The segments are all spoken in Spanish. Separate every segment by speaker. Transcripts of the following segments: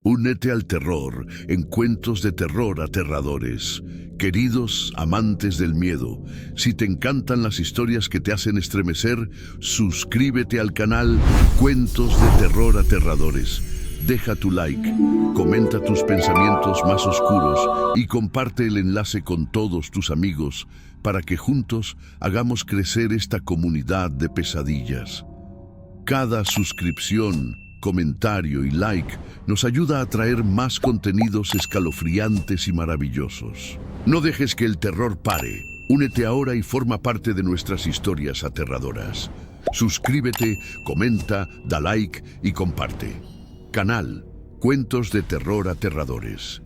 Speaker 1: Únete al terror en cuentos de terror aterradores. Queridos amantes del miedo, si te encantan las historias que te hacen estremecer, suscríbete al canal Cuentos de Terror Aterradores. Deja tu like, comenta tus pensamientos más oscuros y comparte el enlace con todos tus amigos para que juntos hagamos crecer esta comunidad de pesadillas. Cada suscripción, comentario y like nos ayuda a traer más contenidos escalofriantes y maravillosos. No dejes que el terror pare. Únete ahora y forma parte de nuestras historias aterradoras. Suscríbete, comenta, da like y comparte. Canal Cuentos de Terror Aterradores.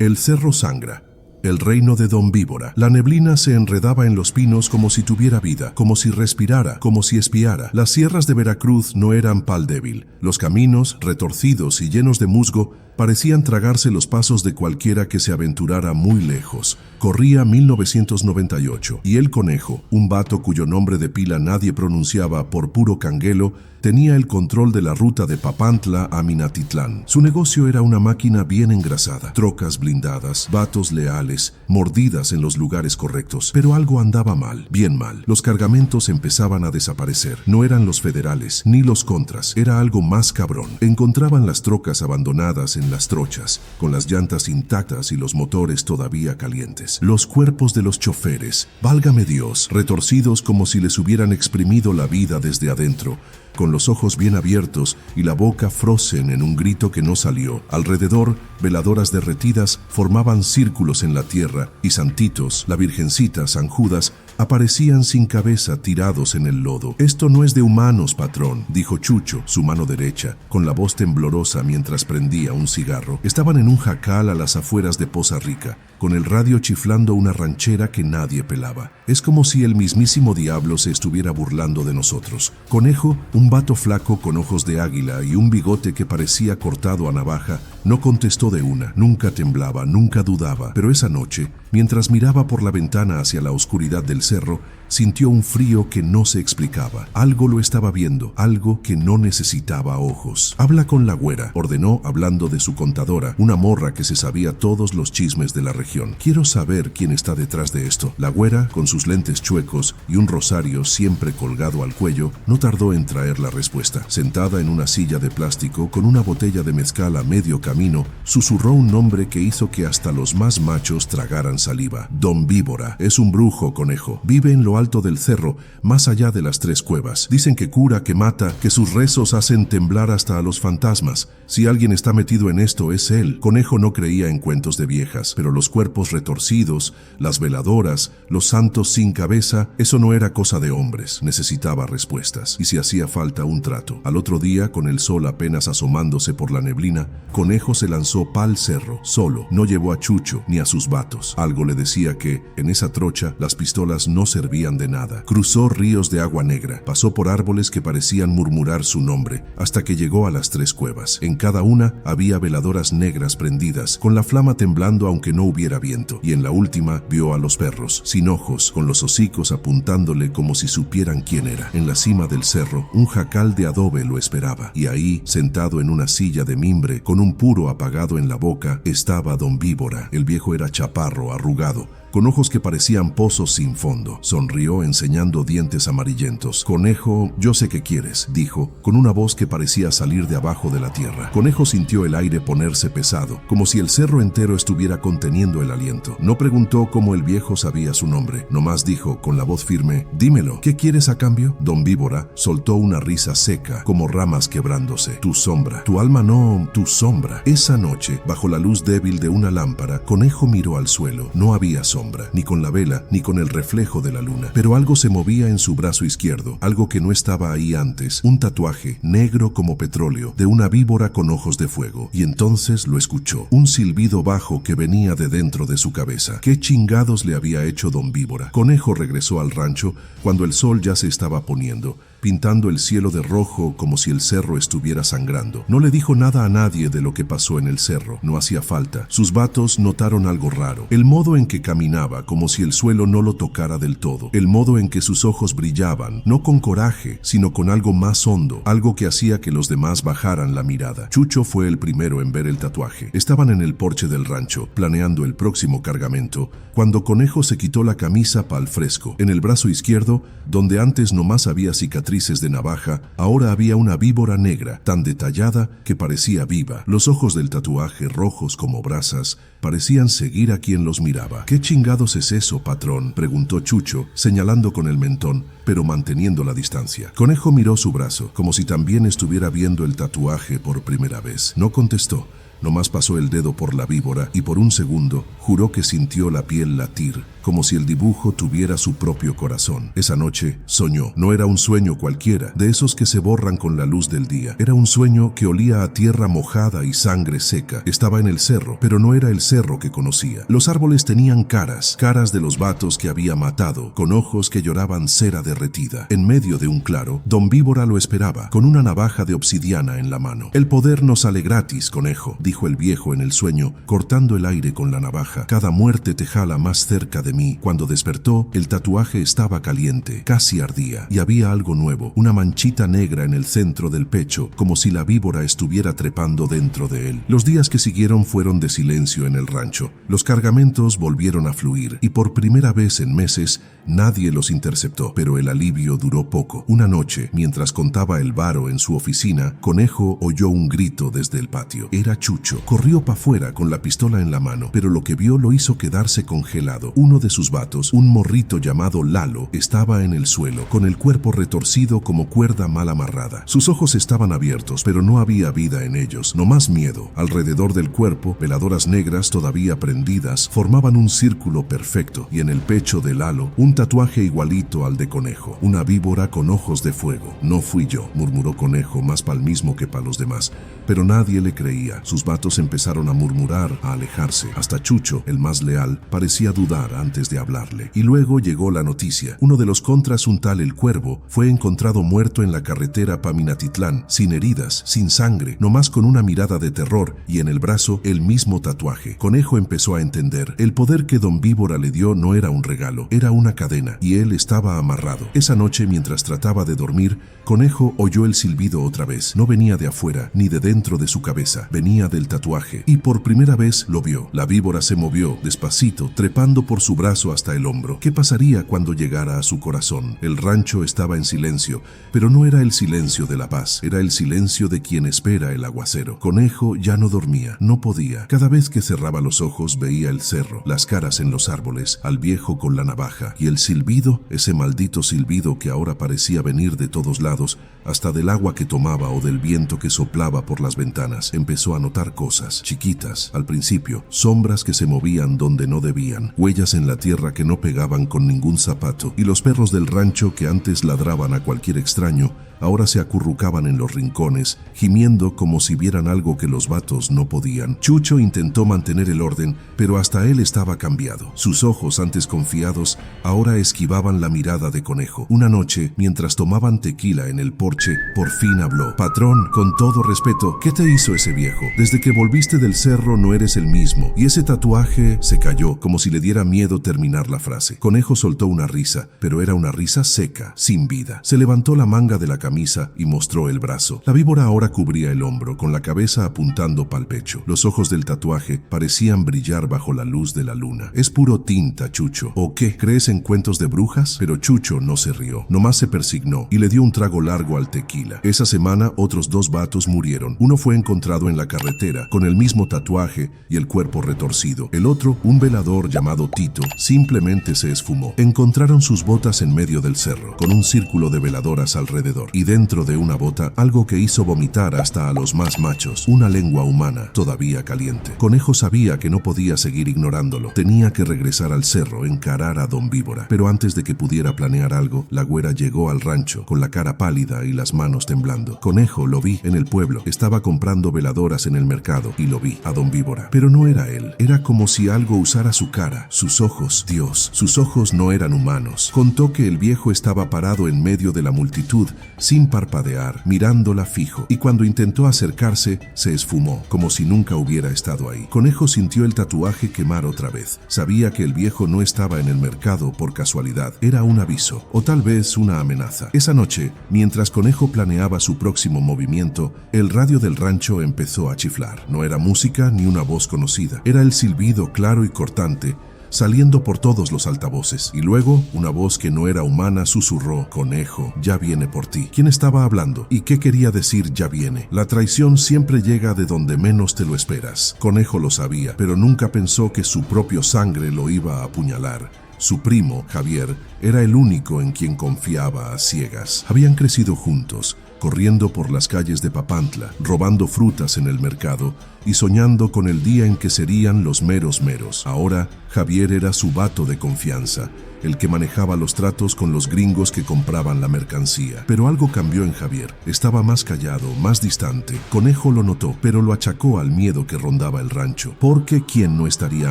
Speaker 2: El cerro sangra. El reino de Don Víbora. La neblina se enredaba en los pinos como si tuviera vida, como si respirara, como si espiara. Las sierras de Veracruz no eran pal débil. Los caminos, retorcidos y llenos de musgo, parecían tragarse los pasos de cualquiera que se aventurara muy lejos. Corría 1998 y el conejo, un vato cuyo nombre de pila nadie pronunciaba por puro canguelo, tenía el control de la ruta de Papantla a Minatitlán. Su negocio era una máquina bien engrasada, trocas blindadas, vatos leales, mordidas en los lugares correctos. Pero algo andaba mal, bien mal. Los cargamentos empezaban a desaparecer. No eran los federales, ni los contras. Era algo más cabrón. Encontraban las trocas abandonadas en las trochas, con las llantas intactas y los motores todavía calientes. Los cuerpos de los choferes, válgame Dios, retorcidos como si les hubieran exprimido la vida desde adentro, con los ojos bien abiertos y la boca frozen en un grito que no salió. Alrededor, veladoras derretidas formaban círculos en la tierra y santitos, la virgencita, San Judas, aparecían sin cabeza tirados en el lodo. «Esto no es de humanos, patrón», dijo Chucho, su mano derecha, con la voz temblorosa mientras prendía un cigarro. Estaban en un jacal a las afueras de Poza Rica, con el radio chiflando una ranchera que nadie pelaba. Es como si el mismísimo diablo se estuviera burlando de nosotros. Conejo, un vato flaco con ojos de águila y un bigote que parecía cortado a navaja, no contestó de una. Nunca temblaba, nunca dudaba, pero esa noche, mientras miraba por la ventana hacia la oscuridad del cerro, sintió un frío que no se explicaba. Algo lo estaba viendo, algo que no necesitaba ojos. «Habla con la güera», ordenó hablando de su contadora, una morra que se sabía todos los chismes de la región. «Quiero saber quién está detrás de esto». La güera, con sus lentes chuecos y un rosario siempre colgado al cuello, no tardó en traer la respuesta. Sentada en una silla de plástico con una botella de mezcal a medio camino, susurró un nombre que hizo que hasta los más machos tragaran saliva. «Don Víbora. Es un brujo, conejo. Vive en lo alto del cerro, más allá de las 3 cuevas. Dicen que cura, que mata, que sus rezos hacen temblar hasta a los fantasmas. Si alguien está metido en esto, es él». Conejo no creía en cuentos de viejas, pero los cuerpos retorcidos, las veladoras, los santos sin cabeza, eso no era cosa de hombres. Necesitaba respuestas, y si hacía falta un trato. Al otro día, con el sol apenas asomándose por la neblina, Conejo se lanzó pa'l cerro, solo. No llevó a Chucho ni a sus vatos. Algo le decía que, en esa trocha, las pistolas no servían de nada. Cruzó ríos de agua negra, pasó por árboles que parecían murmurar su nombre, hasta que llegó a las 3 cuevas. En cada una había veladoras negras prendidas, con la flama temblando aunque no hubiera viento, y en la última vio a los perros, sin ojos, con los hocicos apuntándole como si supieran quién era. En la cima del cerro, un jacal de adobe lo esperaba, y ahí, sentado en una silla de mimbre, con un puro apagado en la boca, estaba Don Víbora. El viejo era chaparro, arrugado, con ojos que parecían pozos sin fondo. Sonrió enseñando dientes amarillentos. «Conejo, yo sé qué quieres», dijo, con una voz que parecía salir de abajo de la tierra. Conejo sintió el aire ponerse pesado, como si el cerro entero estuviera conteniendo el aliento. No preguntó cómo el viejo sabía su nombre, nomás dijo con la voz firme: «Dímelo, ¿qué quieres a cambio?» Don Víbora soltó una risa seca, como ramas quebrándose. «Tu sombra. Tu alma no, tu sombra». Esa noche, bajo la luz débil de una lámpara, Conejo miró al suelo. No había sombra, ni con la vela, ni con el reflejo de la luna. Pero algo se movía en su brazo izquierdo, algo que no estaba ahí antes, un tatuaje, negro como petróleo, de una víbora con ojos de fuego. Y entonces lo escuchó, un silbido bajo que venía de dentro de su cabeza. ¿Qué chingados le había hecho Don Víbora? Conejo regresó al rancho cuando el sol ya se estaba poniendo, pintando el cielo de rojo como si el cerro estuviera sangrando. No le dijo nada a nadie de lo que pasó en el cerro, no hacía falta. Sus vatos notaron algo raro, el modo en que caminaba como si el suelo no lo tocara del todo, el modo en que sus ojos brillaban, no con coraje, sino con algo más hondo, algo que hacía que los demás bajaran la mirada. Chucho fue el primero en ver el tatuaje. Estaban en el porche del rancho, planeando el próximo cargamento, cuando Conejo se quitó la camisa pa'l fresco. En el brazo izquierdo, donde antes nomás había cicatrices de navaja, ahora había una víbora negra, tan detallada que parecía viva. Los ojos del tatuaje, rojos como brasas, parecían seguir a quien los miraba. ¿Qué chingados es eso, patrón?, preguntó Chucho, señalando con el mentón, pero manteniendo la distancia. Conejo miró su brazo, como si también estuviera viendo el tatuaje por primera vez. No contestó. Nomás pasó el dedo por la víbora y por un segundo juró que sintió la piel latir, como si el dibujo tuviera su propio corazón. Esa noche soñó. No era un sueño cualquiera, de esos que se borran con la luz del día. Era un sueño que olía a tierra mojada y sangre seca. Estaba en el cerro, pero no era el cerro que conocía. Los árboles tenían caras de los vatos que había matado, con ojos que lloraban cera derretida. En medio de un claro, Don Víbora lo esperaba, con una navaja de obsidiana en la mano. El poder no sale gratis, Conejo, dijo el viejo en el sueño, cortando el aire con la navaja. Cada muerte te jala más cerca de mí. Cuando despertó, el tatuaje estaba caliente, casi ardía, y había algo nuevo, una manchita negra en el centro del pecho, como si la víbora estuviera trepando dentro de él. Los días que siguieron fueron de silencio en el rancho. Los cargamentos volvieron a fluir, y por primera vez en meses, nadie los interceptó, pero el alivio duró poco. Una noche, mientras contaba el varo en su oficina, Conejo oyó un grito desde el patio. Era Chucho. Corrió pa' fuera con la pistola en la mano, pero lo que vio lo hizo quedarse congelado. Uno de sus vatos, un morrito llamado Lalo, estaba en el suelo, con el cuerpo retorcido como cuerda mal amarrada. Sus ojos estaban abiertos, pero no había vida en ellos, nomás miedo. Alrededor del cuerpo, veladoras negras todavía prendidas formaban un círculo perfecto, y en el pecho de Lalo, un tatuaje igualito al de Conejo, una víbora con ojos de fuego. No fui yo, murmuró Conejo, más pa'l mismo que pa' los demás, pero nadie le creía. Sus vatos empezaron a murmurar, a alejarse. Hasta Chucho, el más leal, parecía dudar antes de hablarle. Y luego llegó la noticia. Uno de los contras, un tal El Cuervo, fue encontrado muerto en la carretera pa' Minatitlán, sin heridas, sin sangre, nomás con una mirada de terror y en el brazo el mismo tatuaje. Conejo empezó a entender. El poder que Don Víbora le dio no era un regalo, era una cadena, y él estaba amarrado. Esa noche, mientras trataba de dormir, Conejo oyó el silbido otra vez. No venía de afuera, ni de dentro de su cabeza, venía del tatuaje, y por primera vez lo vio. La víbora se movió, despacito, trepando por su brazo hasta el hombro. ¿Qué pasaría cuando llegara a su corazón? El rancho estaba en silencio, pero no era el silencio de la paz, era el silencio de quien espera el aguacero. Conejo ya no dormía, no podía. Cada vez que cerraba los ojos veía el cerro, las caras en los árboles, al viejo con la navaja, y el silbido, ese maldito silbido que ahora parecía venir de todos lados, hasta del agua que tomaba o del viento que soplaba por las ventanas. Empezó a notar cosas, chiquitas, al principio, sombras que se movían donde no debían, huellas en la tierra que no pegaban con ningún zapato, y los perros del rancho que antes ladraban a cualquier extraño, ahora se acurrucaban en los rincones, gimiendo como si vieran algo que los vatos no podían. Chucho intentó mantener el orden, pero hasta él estaba cambiado. Sus ojos, antes confiados, ahora esquivaban la mirada de Conejo. Una noche, mientras tomaban tequila en el porche, por fin habló. Patrón, con todo respeto, ¿qué te hizo ese viejo? Desde que volviste del cerro no eres el mismo. Y ese tatuaje... Se calló, como si le diera miedo terminar la frase. Conejo soltó una risa, pero era una risa seca, sin vida. Se levantó la manga de la camisa y mostró el brazo. La víbora ahora cubría el hombro, con la cabeza apuntando pa'l pecho. Los ojos del tatuaje parecían brillar bajo la luz de la luna. Es puro tinta, Chucho. ¿O qué? ¿Crees en cuentos de brujas? Pero Chucho no se rió, nomás se persignó y le dio un trago largo al tequila. Esa semana otros 2 vatos murieron. Uno fue encontrado en la carretera, con el mismo tatuaje y el cuerpo retorcido. El otro, un velador llamado Tito, simplemente se esfumó. Encontraron sus botas en medio del cerro, con un círculo de veladoras alrededor. Y y dentro de una bota algo que hizo vomitar hasta a los más machos, una lengua humana todavía caliente. Conejo sabía que no podía seguir ignorándolo. Tenía que regresar al cerro, encarar a Don Víbora. Pero antes de que pudiera planear algo, la güera llegó al rancho con la cara pálida y las manos temblando. Conejo, lo vi en el pueblo. Estaba comprando veladoras en el mercado y lo vi a Don Víbora. Pero no era él. Era como si algo usara su cara, sus ojos. Dios, sus ojos no eran humanos. Contó que el viejo estaba parado en medio de la multitud, sin parpadear, mirándola fijo, y cuando intentó acercarse, se esfumó, como si nunca hubiera estado ahí. Conejo sintió el tatuaje quemar otra vez. Sabía que el viejo no estaba en el mercado por casualidad. Era un aviso, o tal vez una amenaza. Esa noche, mientras Conejo planeaba su próximo movimiento, el radio del rancho empezó a chiflar. No era música ni una voz conocida. Era el silbido claro y cortante, saliendo por todos los altavoces. Y luego, una voz que no era humana susurró: «Conejo, ya viene por ti». ¿Quién estaba hablando? ¿Y qué quería decir ya viene? La traición siempre llega de donde menos te lo esperas. Conejo lo sabía, pero nunca pensó que su propio sangre lo iba a apuñalar. Su primo, Javier, era el único en quien confiaba a ciegas. Habían crecido juntos, corriendo por las calles de Papantla, robando frutas en el mercado y soñando con el día en que serían los meros meros. Ahora, Javier era su vato de confianza, el que manejaba los tratos con los gringos que compraban la mercancía. Pero algo cambió en Javier. Estaba más callado, más distante. Conejo lo notó, pero lo achacó al miedo que rondaba el rancho. Porque ¿quién no estaría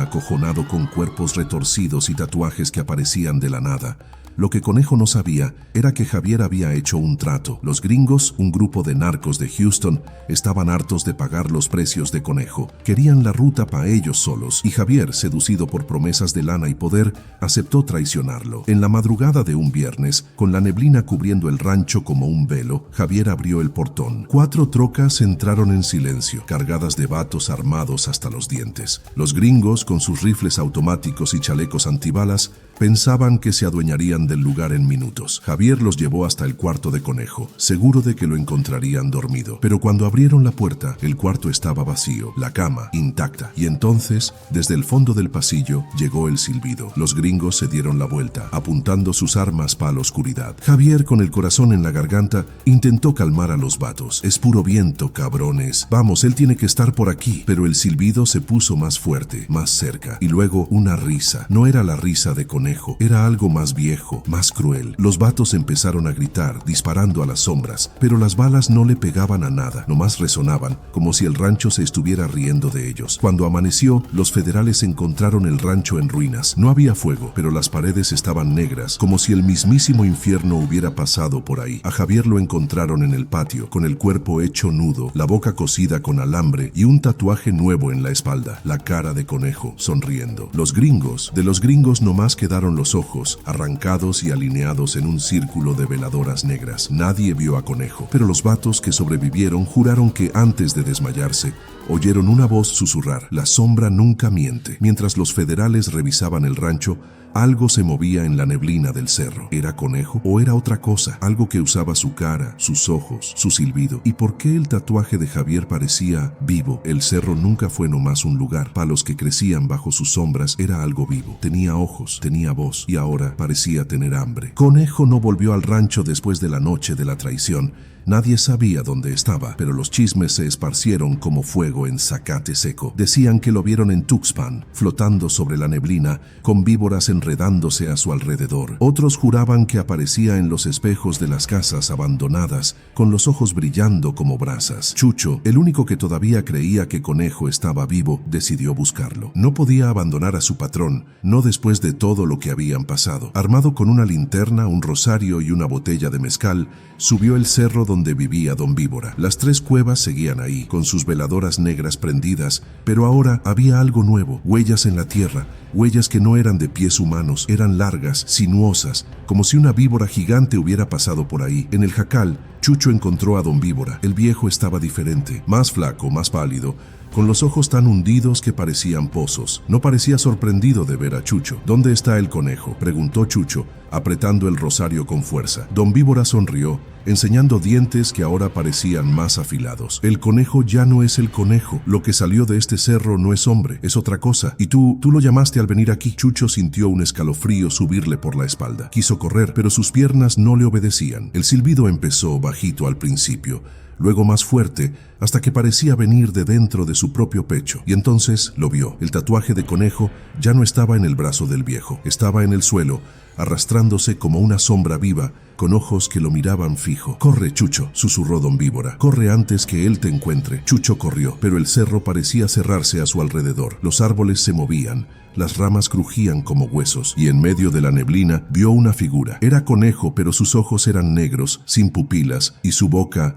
Speaker 2: acojonado con cuerpos retorcidos y tatuajes que aparecían de la nada? Lo que Conejo no sabía era que Javier había hecho un trato. Los gringos, un grupo de narcos de Houston, estaban hartos de pagar los precios de Conejo. Querían la ruta para ellos solos, y Javier, seducido por promesas de lana y poder, aceptó traicionarlo. En la madrugada de un viernes, con la neblina cubriendo el rancho como un velo, Javier abrió el portón. 4 trocas entraron en silencio, cargadas de vatos armados hasta los dientes. Los gringos, con sus rifles automáticos y chalecos antibalas, pensaban que se adueñarían del lugar en minutos. Javier los llevó hasta el cuarto de Conejo, seguro de que lo encontrarían dormido. Pero cuando abrieron la puerta, el cuarto estaba vacío, la cama intacta. Y entonces, desde el fondo del pasillo, llegó el silbido. Los gringos se dieron la vuelta, apuntando sus armas para la oscuridad. Javier, con el corazón en la garganta, intentó calmar a los vatos. «Es puro viento, cabrones. Vamos, él tiene que estar por aquí». Pero el silbido se puso más fuerte, más cerca. Y luego una risa. No era la risa de Conejo, era algo más viejo, más cruel. Los vatos empezaron a gritar, disparando a las sombras, pero las balas no le pegaban a nada, nomás resonaban, como si el rancho se estuviera riendo de ellos. Cuando amaneció, los federales encontraron el rancho en ruinas. No había fuego, pero las paredes estaban negras, como si el mismísimo infierno hubiera pasado por ahí. A Javier lo encontraron en el patio, con el cuerpo hecho nudo, la boca cosida con alambre y un tatuaje nuevo en la espalda, la cara de Conejo, sonriendo. De los gringos nomás quedaron los ojos, arrancados y alineados en un círculo de veladoras negras. Nadie vio a Conejo, pero los vatos que sobrevivieron juraron que antes de desmayarse, oyeron una voz susurrar: «La sombra nunca miente». Mientras los federales revisaban el rancho, algo se movía en la neblina del cerro. ¿Era Conejo o era otra cosa? Algo que usaba su cara, sus ojos, su silbido. ¿Y por qué el tatuaje de Javier parecía vivo? El cerro nunca fue nomás un lugar. Para los que crecían bajo sus sombras era algo vivo. Tenía ojos, tenía voz y ahora parecía tener hambre. Conejo no volvió al rancho después de la noche de la traición. Nadie sabía dónde estaba, pero los chismes se esparcieron como fuego en zacate seco. Decían que lo vieron en Tuxpan, flotando sobre la neblina, con víboras enredándose a su alrededor. Otros juraban que aparecía en los espejos de las casas abandonadas, con los ojos brillando como brasas. Chucho, el único que todavía creía que Conejo estaba vivo, decidió buscarlo. No podía abandonar a su patrón, no después de todo lo que habían pasado. Armado con una linterna, un rosario y una botella de mezcal, subió el cerro donde vivía Don Víbora. Las 3 cuevas seguían ahí, con sus veladoras negras prendidas, pero ahora había algo nuevo, huellas en la tierra, huellas que no eran de pies humanos, eran largas, sinuosas, como si una víbora gigante hubiera pasado por ahí. En el jacal, Chucho encontró a Don Víbora. El viejo estaba diferente, más flaco, más pálido, con los ojos tan hundidos que parecían pozos. No parecía sorprendido de ver a Chucho. ¿Dónde está el conejo?, preguntó Chucho, apretando el rosario con fuerza. Don Víbora sonrió, enseñando dientes que ahora parecían más afilados. El conejo ya no es el conejo. Lo que salió de este cerro no es hombre, es otra cosa. Y tú lo llamaste al venir aquí. Chucho sintió un escalofrío subirle por la espalda. Quiso correr, pero sus piernas no le obedecían. El silbido empezó bajito al principio, luego más fuerte, hasta que parecía venir de dentro de su propio pecho. Y entonces lo vio. El tatuaje de conejo ya no estaba en el brazo del viejo, estaba en el suelo, arrastrándose como una sombra viva, con ojos que lo miraban fijo. «Corre, Chucho», susurró Don Víbora. «Corre antes que él te encuentre». Chucho corrió, pero el cerro parecía cerrarse a su alrededor. Los árboles se movían, las ramas crujían como huesos, y en medio de la neblina vio una figura. Era conejo, pero sus ojos eran negros, sin pupilas, y su boca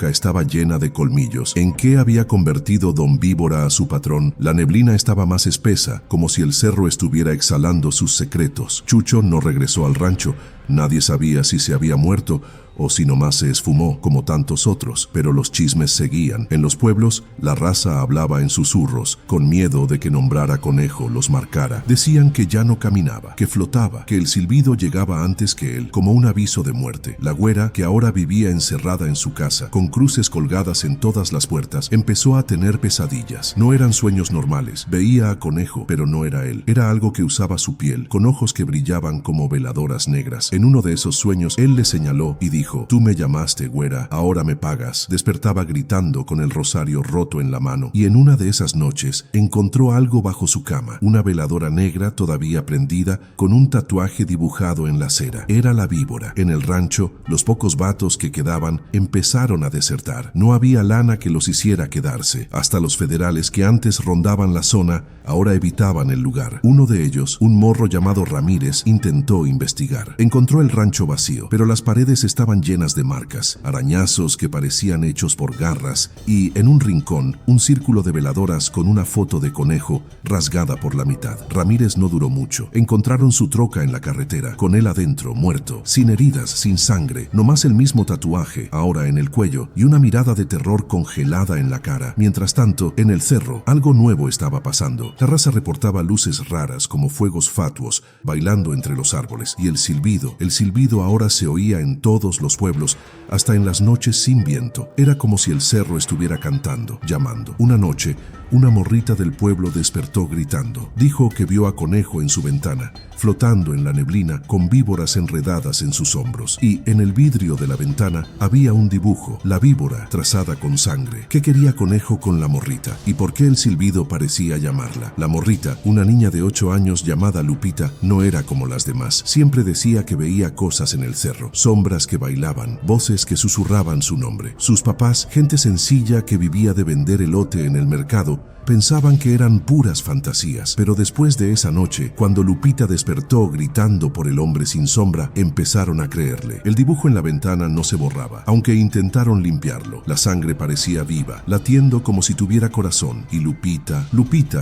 Speaker 2: estaba llena de colmillos. ¿En qué había convertido Don Víbora a su patrón? La neblina estaba más espesa, como si el cerro estuviera exhalando sus secretos. Chucho no regresó al rancho. Nadie sabía si se había muerto o si nomás se esfumó como tantos otros, pero los chismes seguían. En los pueblos, la raza hablaba en susurros, con miedo de que nombrara conejo los marcara. Decían que ya no caminaba, que flotaba, que el silbido llegaba antes que él, como un aviso de muerte. La güera, que ahora vivía encerrada en su casa, con cruces colgadas en todas las puertas, empezó a tener pesadillas. No eran sueños normales. Veía a conejo, pero no era él. Era algo que usaba su piel, con ojos que brillaban como veladoras negras. En uno de esos sueños, él le señaló y dijo: «Tú me llamaste, güera, ahora me pagas». Despertaba gritando con el rosario roto en la mano, y en una de esas noches encontró algo bajo su cama, una veladora negra todavía prendida, con un tatuaje dibujado en la acera. Era la víbora. En el rancho, los pocos vatos que quedaban empezaron a desertar. No había lana que los hiciera quedarse. Hasta los federales que antes rondaban la zona, ahora evitaban el lugar. Uno de ellos, un morro llamado Ramírez, intentó investigar. Encontró el rancho vacío, pero las paredes estaban llenas de marcas, arañazos que parecían hechos por garras, y en un rincón, un círculo de veladoras con una foto de conejo rasgada por la mitad. Ramírez no duró mucho. Encontraron su troca en la carretera, con él adentro, muerto, sin heridas, sin sangre, nomás el mismo tatuaje, ahora en el cuello, y una mirada de terror congelada en la cara. Mientras tanto, en el cerro, algo nuevo estaba pasando. La raza reportaba luces raras como fuegos fatuos, bailando entre los árboles, y el silbido ahora se oía en todos los pueblos, hasta en las noches sin viento. Era como si el cerro estuviera cantando, llamando. Una noche, una morrita del pueblo despertó gritando. Dijo que vio a Conejo en su ventana, flotando en la neblina, con víboras enredadas en sus hombros. Y en el vidrio de la ventana había un dibujo, la víbora trazada con sangre. ¿Qué quería Conejo con la morrita? ¿Y por qué el silbido parecía llamarla? La morrita, una niña de 8 años llamada Lupita, no era como las demás. Siempre decía que veía cosas en el cerro, sombras que bailaban, voces que susurraban su nombre. Sus papás, gente sencilla que vivía de vender elote en el mercado, pensaban que eran puras fantasías, pero después de esa noche, cuando Lupita despertó gritando por el hombre sin sombra, empezaron a creerle. El dibujo en la ventana no se borraba, aunque intentaron limpiarlo. La sangre parecía viva, latiendo como si tuviera corazón, y Lupita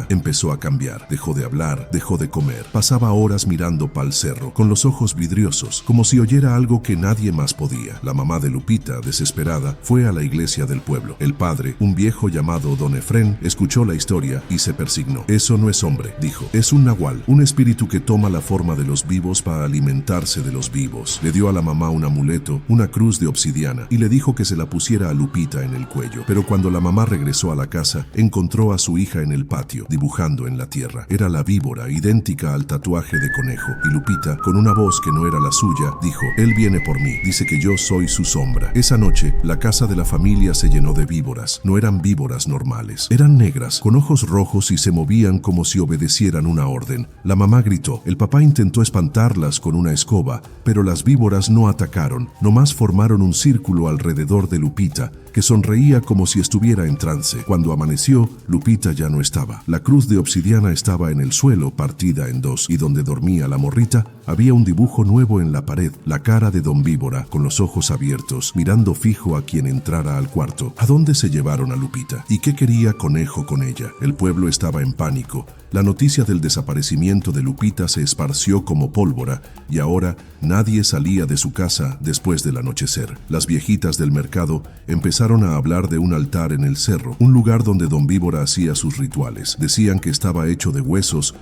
Speaker 2: empezó a cambiar. Dejó de hablar, dejó de comer. Pasaba horas mirando pa'l cerro, con los ojos vidriosos, como si oyera algo que nadie más podía. La mamá de Lupita, desesperada, fue a la iglesia del pueblo. El padre, un viejo llamado Don Efrén, escuchó la historia y se persignó. Eso no es hombre, dijo. Es un nahual, un espíritu que toma la forma de los vivos para alimentarse de los vivos. Le dio a la mamá un amuleto, una cruz de obsidiana, y le dijo que se la pusiera a Lupita en el cuello. Pero cuando la mamá regresó a la casa, encontró a su hija en el patio, dibujando en la tierra. Era la víbora, idéntica al tatuaje de Conejo. Y Lupita, con una voz que no era la suya, dijo: él viene por mí, dice que yo soy su sombra. Esa noche, la casa de la familia se llenó de víboras. No eran víboras normales, eran negras, con ojos rojos y se movían como si obedecieran una orden. La mamá gritó. El papá intentó espantarlas con una escoba, pero las víboras no atacaron, nomás formaron un círculo alrededor de Lupita, que sonreía como si estuviera en trance. Cuando amaneció, Lupita ya no estaba. La cruz de obsidiana estaba en el suelo, partida en dos, y donde dormía la morrita, había un dibujo nuevo en la pared, la cara de Don Víbora, con los ojos abiertos, mirando fijo a quien entrara al cuarto. ¿A dónde se llevaron a Lupita? ¿Y qué quería Conejo con ella. El pueblo estaba en pánico. La noticia del desaparecimiento de Lupita se esparció como pólvora y ahora nadie salía de su casa después del anochecer. Las viejitas del mercado empezaron a hablar de un altar en el cerro, un lugar donde Don Víbora hacía sus rituales. Decían que estaba hecho de huesos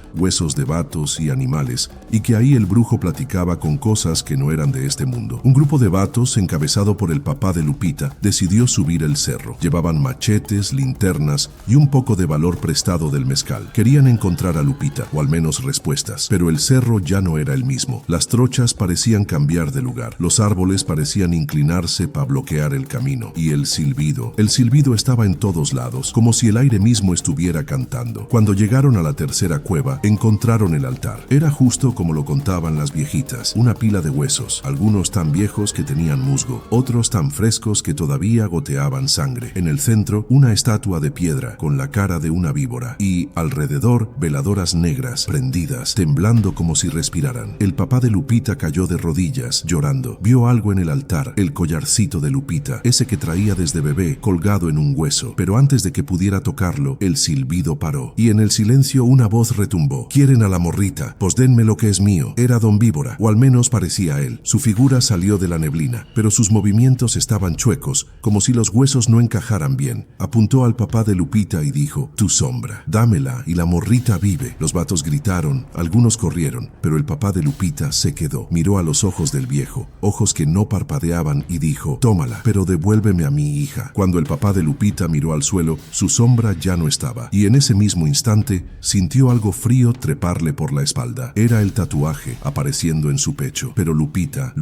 Speaker 2: de vatos y animales, y que ahí el brujo platicaba con cosas que no eran de este mundo. Un grupo de vatos, encabezado por el papá de Lupita, decidió subir el cerro. Llevaban machetes, linternas y un poco de valor prestado del mezcal. Querían encontrar a Lupita, o al menos respuestas, pero el cerro ya no era el mismo. Las trochas parecían cambiar de lugar, los árboles parecían inclinarse para bloquear el camino, y el silbido estaba en todos lados, como si el aire mismo estuviera cantando. Cuando llegaron a la tercera cueva, encontraron el altar. Era justo como lo contaban las viejitas, una pila de huesos, algunos tan viejos que tenían musgo, otros tan frescos que todavía goteaban sangre. En el centro, una estatua de piedra con la cara de una víbora, y alrededor veladoras negras, prendidas, temblando como si respiraran. El papá de Lupita cayó de rodillas, llorando. Vio algo en el altar, el collarcito de Lupita, ese que traía desde bebé, colgado en un hueso. Pero antes de que pudiera tocarlo, el silbido paró, y en el silencio una voz retumbó. «Quieren a la morrita, pues denme lo que es mío». Era Don Víbora, o al menos parecía él. Su figura salió de la neblina, pero sus movimientos estaban chuecos, como si los huesos no encajaran bien. Apuntó al papá de Lupita y dijo: «Tu sombra, dámela y la morrita vive». Los vatos gritaron, algunos corrieron, pero el papá de Lupita se quedó. Miró a los ojos del viejo, ojos que no parpadeaban, y dijo: «Tómala, pero devuélveme a mi hija». Cuando el papá de Lupita miró al suelo, su sombra ya no estaba, y en ese mismo instante sintió algo frío treparle por la espalda. Era el tatuaje apareciendo en su pecho, pero Lupita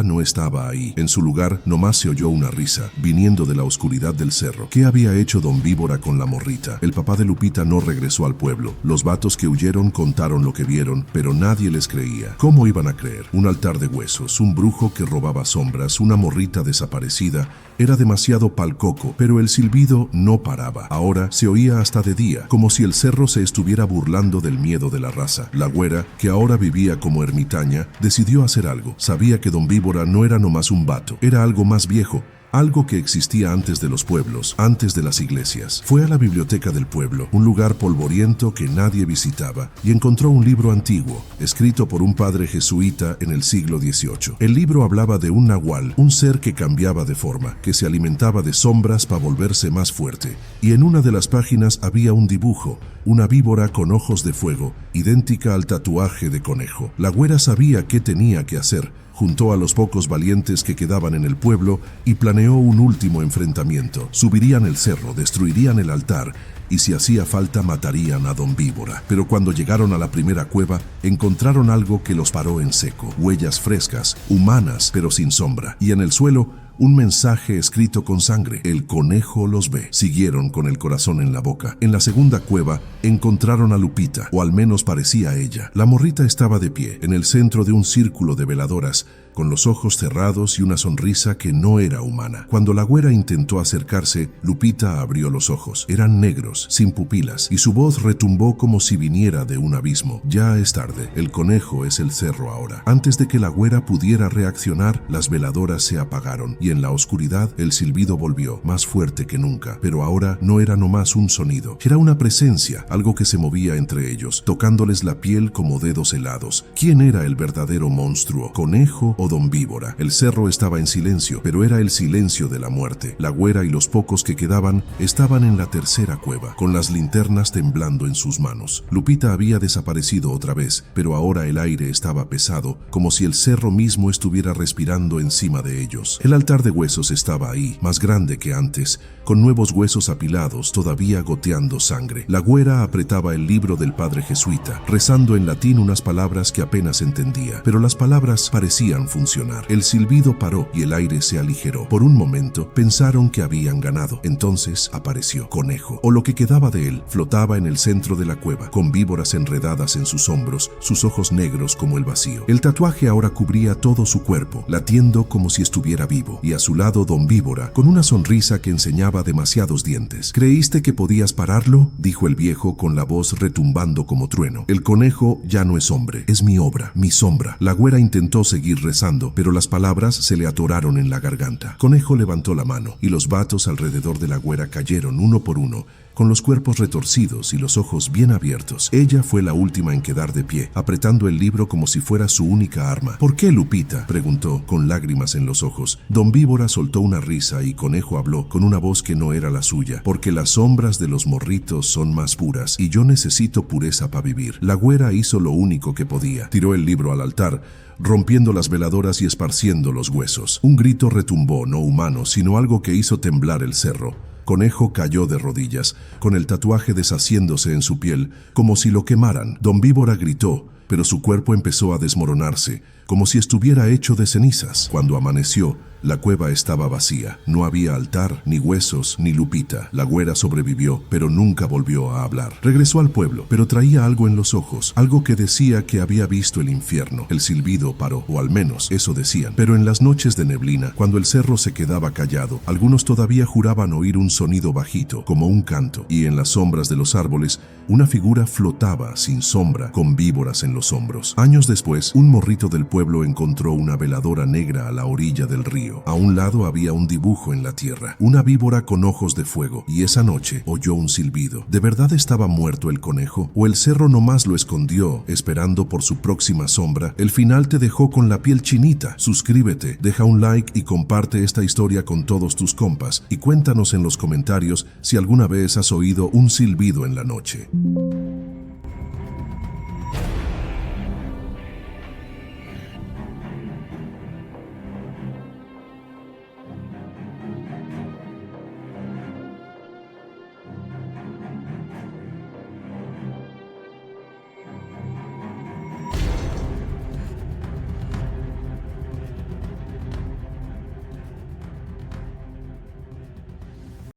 Speaker 2: no estaba ahí. En su lugar nomás se oyó una risa, viniendo de la oscuridad del cerro. ¿Qué había hecho Don Víbora con la morrita? El papá de Lupita no regresó al pueblo. Los vatos que huyeron contaron lo que vieron, pero nadie les creía. ¿Cómo iban a creer? Un altar de huesos, un brujo que robaba sombras, una morrita desaparecida. Era demasiado pa'l coco, pero el silbido no paraba. Ahora se oía hasta de día, como si el cerro se estuviera burlando del miedo de la raza. La güera, que ahora vivía como ermitaña, decidió hacer algo. Sabía que Don Víbora no era nomás un vato, era algo más viejo. Algo que existía antes de los pueblos, antes de las iglesias. Fue a la biblioteca del pueblo, un lugar polvoriento que nadie visitaba, y encontró un libro antiguo, escrito por un padre jesuita en el siglo XVIII. El libro hablaba de un nahual, un ser que cambiaba de forma, que se alimentaba de sombras para volverse más fuerte. Y en una de las páginas había un dibujo, una víbora con ojos de fuego, idéntica al tatuaje de conejo. La güera sabía qué tenía que hacer. Juntó a los pocos valientes que quedaban en el pueblo y planeó un último enfrentamiento. Subirían el cerro, destruirían el altar y si hacía falta matarían a Don Víbora. Pero cuando llegaron a la primera cueva, encontraron algo que los paró en seco. Huellas frescas, humanas, pero sin sombra. Y en el suelo, un mensaje escrito con sangre: «El conejo los ve». Siguieron con el corazón en la boca. En la segunda cueva encontraron a Lupita, o al menos parecía ella. La morrita estaba de pie, en el centro de un círculo de veladoras, con los ojos cerrados y una sonrisa que no era humana. Cuando la güera intentó acercarse, Lupita abrió los ojos. Eran negros, sin pupilas, y su voz retumbó como si viniera de un abismo. «Ya es tarde, el conejo es el cerro ahora». Antes de que la güera pudiera reaccionar, las veladoras se apagaron, y en la oscuridad el silbido volvió, más fuerte que nunca. Pero ahora no era nomás un sonido, era una presencia, algo que se movía entre ellos, tocándoles la piel como dedos helados. ¿Quién era el verdadero monstruo? ¿Conejo o Don Víbora? El cerro estaba en silencio, pero era el silencio de la muerte. La güera y los pocos que quedaban estaban en la tercera cueva, con las linternas temblando en sus manos. Lupita había desaparecido otra vez, pero ahora el aire estaba pesado, como si el cerro mismo estuviera respirando encima de ellos. El altar de huesos estaba ahí, más grande que antes, con nuevos huesos apilados, todavía goteando sangre. La güera apretaba el libro del padre jesuita, rezando en latín unas palabras que apenas entendía, pero las palabras parecían funcionar. El silbido paró y el aire se aligeró. Por un momento pensaron que habían ganado. Entonces apareció Conejo, o lo que quedaba de él. Flotaba en el centro de la cueva, con víboras enredadas en sus hombros, sus ojos negros como el vacío. El tatuaje ahora cubría todo su cuerpo, latiendo como si estuviera vivo, y a su lado Don Víbora, con una sonrisa que enseñaba demasiados dientes. «¿Creíste que podías pararlo?», dijo el viejo con la voz retumbando como trueno. «El conejo ya no es hombre, es mi obra, mi sombra». La güera intentó seguir rezando, pero las palabras se le atoraron en la garganta. Conejo levantó la mano, y los vatos alrededor de la güera cayeron uno por uno, con los cuerpos retorcidos y los ojos bien abiertos. Ella fue la última en quedar de pie, apretando el libro como si fuera su única arma. ¿Por qué, Lupita?, preguntó, con lágrimas en los ojos. Don Víbora soltó una risa y Conejo habló con una voz que no era la suya. Porque las sombras de los morritos son más puras y yo necesito pureza para vivir. La güera hizo lo único que podía. Tiró el libro al altar, rompiendo las veladoras y esparciendo los huesos. Un grito retumbó, no humano, sino algo que hizo temblar el cerro. Conejo cayó de rodillas, con el tatuaje deshaciéndose en su piel, como si lo quemaran. Don Víbora gritó, pero su cuerpo empezó a desmoronarse, como si estuviera hecho de cenizas. Cuando amaneció, la cueva estaba vacía. No había altar, ni huesos, ni Lupita. La güera sobrevivió, pero nunca volvió a hablar. Regresó al pueblo, pero traía algo en los ojos, algo que decía que había visto el infierno. El silbido paró, o al menos eso decían. Pero en las noches de neblina, cuando el cerro se quedaba callado, algunos todavía juraban oír un sonido bajito, como un canto, y en las sombras de los árboles, una figura flotaba sin sombra, con víboras en los hombros. Años después, un morrito del pueblo encontró una veladora negra a la orilla del río. A un lado había un dibujo en la tierra, una víbora con ojos de fuego, y esa noche oyó un silbido. ¿De verdad estaba muerto el conejo? ¿O el cerro nomás lo escondió, esperando por su próxima sombra? El final te dejó con la piel chinita. Suscríbete, deja un like y comparte esta historia con todos tus compas, y cuéntanos en los comentarios si alguna vez has oído un silbido en la noche.